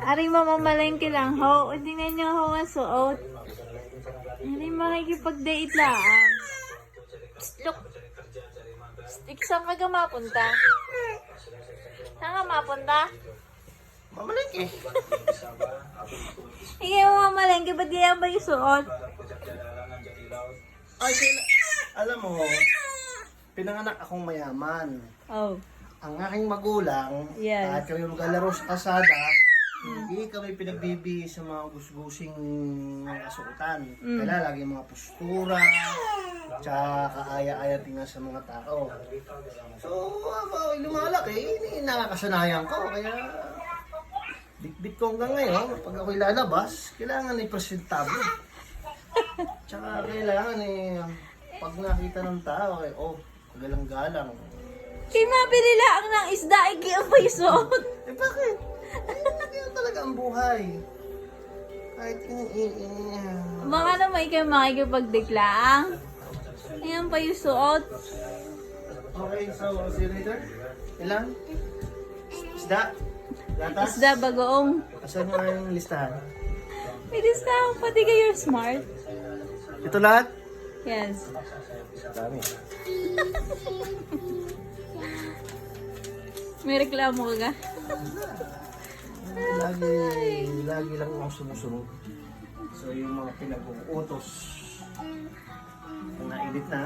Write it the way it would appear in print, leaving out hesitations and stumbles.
Ari mamamalengke lang ho. Tingnan niyo ho ang suot. Ari makikipag-date lang. Look. Saan ka mapunta? Saan ka mapunta? Mamalengke. Hindi mo mamalengke. Ba't ganyan ba yung suot? Ay, alam mo, pinanganak akong mayaman. Oh. Ang aking magulang, Yes. at kami maglalaro sa kasada, hindi kami pinagbibi sa mga gusgusing kasuotan. Kaya lagi mga postura, tsaka kaaya-aya tingnan sa mga tao. So, lumalaki, nakakasanayan ko. Kaya, bit-bit ko hanggang ngayon, pag ako'y lalabas, kailangan presentable. Tsaka kailangan pag nakita ng tao, galang-galang. Kaya mabili lang ng isda. Ikiyang pa yung suot. Eh bakit? Ganyan talaga ang buhay. Kahit Baka naman ikaw makikipag-date. Ayan pa yung suot. Okay, so see you later. Ilan? Isda? Gatas? Isda bagoong. Asan nga yung listahan? May discount. Pati kayo smart. Ito lahat? Yes. Dami. May reklamo ka ga? Lagi lang ako sumusunod. So yung mga pinag-uutos na na-edit na.